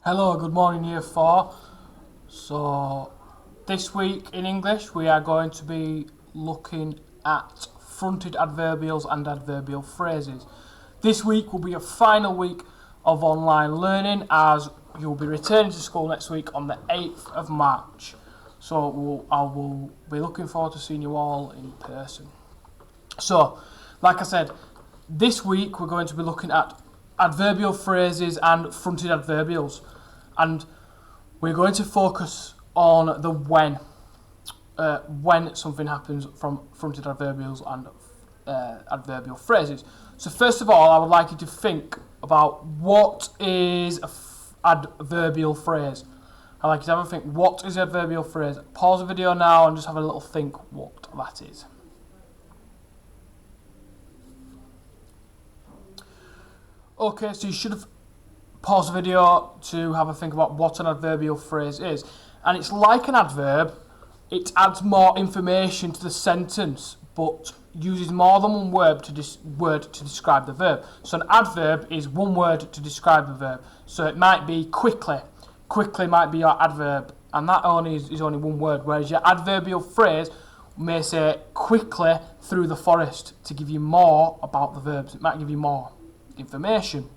Hello, good morning, Year 4. So, this week in English we are going to be looking at fronted adverbials and adverbial phrases. This week will be a final week of online learning as you'll be returning to school next week on the 8th of March. So, I will be looking forward to seeing you all in person. So, like I said, this week we're going to be looking at adverbial phrases and fronted adverbials. And we're going to focus on the when something happens from fronted adverbials and adverbial phrases. So first of all, I would like you to think about what is an adverbial phrase. I'd like you to have a think, what is an adverbial phrase? Pause the video now and just have a little think what that is. Okay, so you should have pause the video to have a think about what an adverbial phrase is. And it's like an adverb, it adds more information to the sentence, but uses more than one word to describe the verb. So an adverb is one word to describe the verb. So it might be quickly. Quickly might be your adverb, and that is only one word, whereas your adverbial phrase may say quickly through the forest to give you more about the verbs. It might give you more information.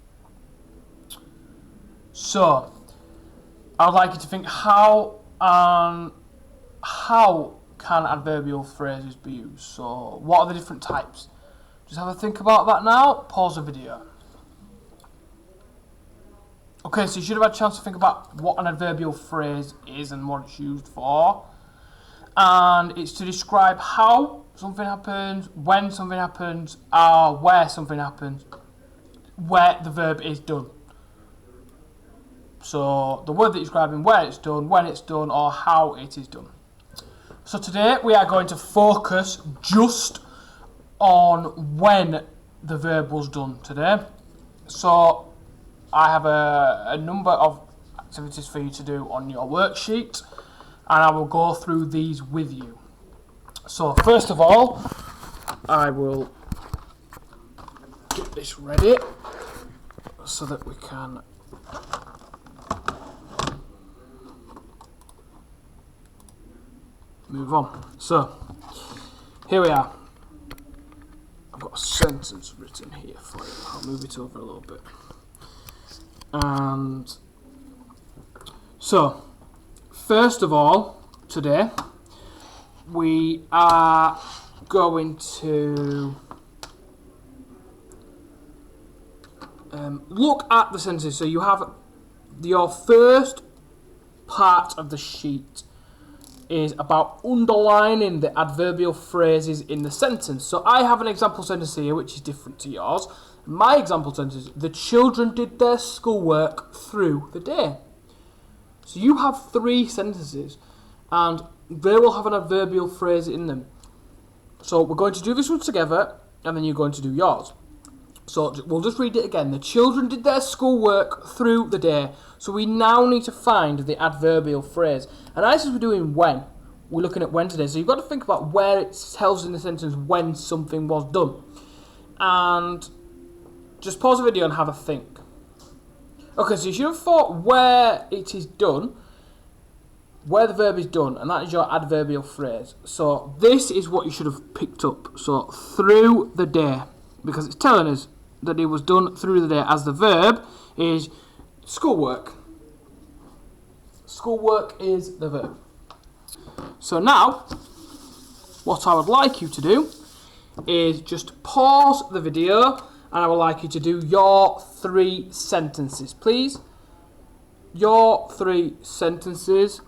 So, I'd like you to think how can adverbial phrases be used? So, what are the different types? Just have a think about that now. Pause the video. Okay, so you should have had a chance to think about what an adverbial phrase is and what it's used for. And it's to describe how something happens, when something happens, or where something happens, where the verb is done. So the word that is describing where it's done, when it's done, or how it is done. So today we are going to focus just on when the verb was done today. So I have a number of activities for you to do on your worksheet, and I will go through these with you. So first of all, I will get this ready so that we can move on. So, here we are. I've got a sentence written here for you. I'll move it over a little bit. And so, first of all, today, we are going to look at the sentences. So you have your first part of the sheet is about underlining the adverbial phrases in the sentence. So I have an example sentence here which is different to yours. My example sentence is, the children did their schoolwork through the day. So you have three sentences and they will have an adverbial phrase in them. So we're going to do this one together and then you're going to do yours. So we'll just read it again. The children did their schoolwork through the day. So we now need to find the adverbial phrase. And as we're doing when, we're looking at when today. So you've got to think about where it tells in the sentence when something was done. And just pause the video and have a think. Okay, so you should have thought where it is done, where the verb is done, and that is your adverbial phrase. So this is what you should have picked up. So through the day, because it's telling us that it was done through the day, as the verb is schoolwork. Schoolwork is the verb. So now, what I would like you to do is just pause the video and I would like you to do your three sentences, please. Your three sentences,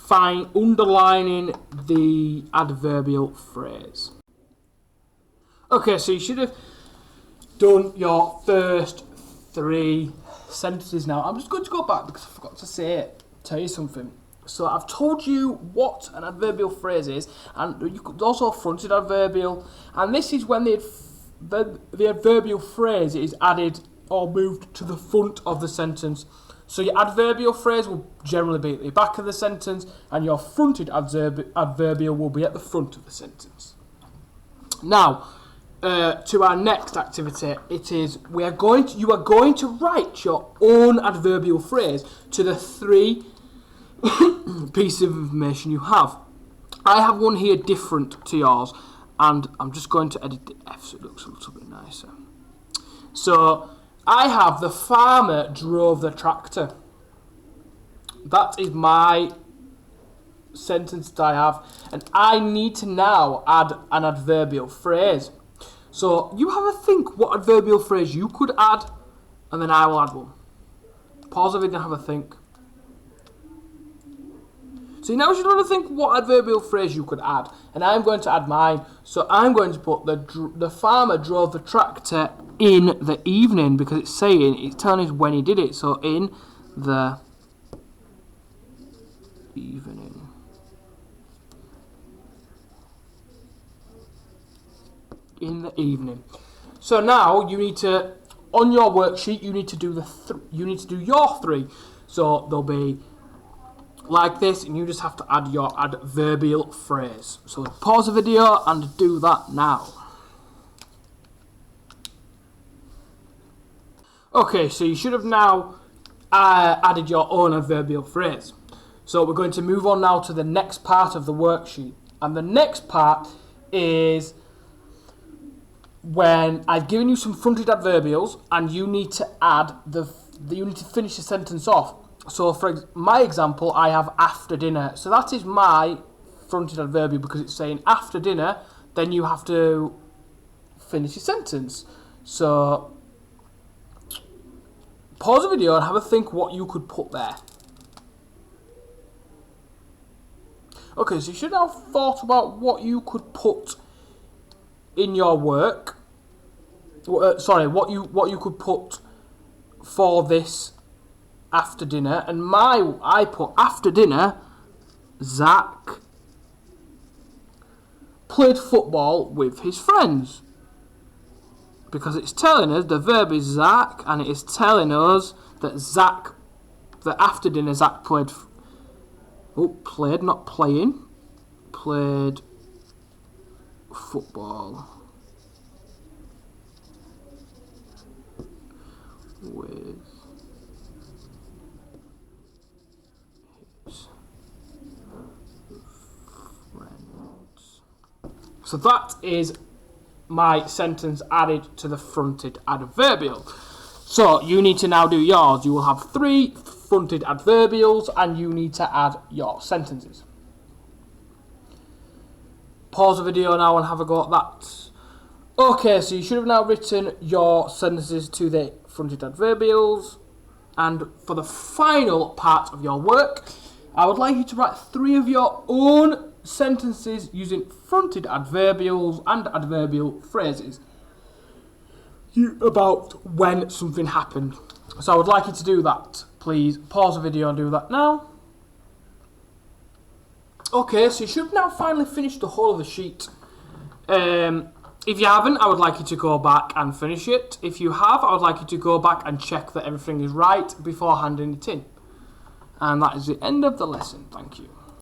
underlining the adverbial phrase. Okay, so you should have done your first three sentences now. I'm just going to go back because I forgot to tell you something. So I've told you what an adverbial phrase is, and you could also fronted adverbial, and this is when the adverbial phrase is added or moved to the front of the sentence. So your adverbial phrase will generally be at the back of the sentence, and your fronted adverbial will be at the front of the sentence. Now, to our next activity. It is you are going to write your own adverbial phrase to the 3 pieces of information you have. I have one here different to yours, and I'm just going to edit the F so it looks a little bit nicer. So I have the farmer drove the tractor. That is my sentence that I have, and I need to now add an adverbial phrase. So you have a think what adverbial phrase you could add, and then I will add one. Pause the video and have a think. So now you want to think what adverbial phrase you could add, and I'm going to add mine. So I'm going to put the farmer drove the tractor in the evening, because it's telling us when he did it. So in the evening. In the evening. So now you need to, on your worksheet, you need to do your 3. So they'll be like this, and you just have to add your adverbial phrase. So pause the video and do that now. Okay, so you should have now added your own adverbial phrase. So we're going to move on now to the next part of the worksheet, and the next part is when I've given you some fronted adverbials, and you need to you need to finish the sentence off. So for my example, I have after dinner. So that is my fronted adverbial, because it's saying after dinner, then you have to finish your sentence. So pause the video and have a think what you could put there. Okay, so you should have thought about what you could put in your work. Sorry, what you could put for this after dinner, and I put after dinner, Zach played football with his friends, because it's telling us the verb is Zach, and it is telling us that after dinner Zach played not playing, played football with friends. So that is my sentence added to the fronted adverbial. So you need to now do yours. You will have 3 fronted adverbials, and you need to add your sentences. Pause the video now and have a go at that. Okay, so you should have now written your sentences to the fronted adverbials. And for the final part of your work, I would like you to write 3 of your own sentences using fronted adverbials and adverbial phrases about when something happened. So I would like you to do that. Please pause the video and do that now. Okay, so you should now finally finish the whole of the sheet. If you haven't, I would like you to go back and finish it. If you have, I would like you to go back and check that everything is right before handing it in. And that is the end of the lesson. Thank you.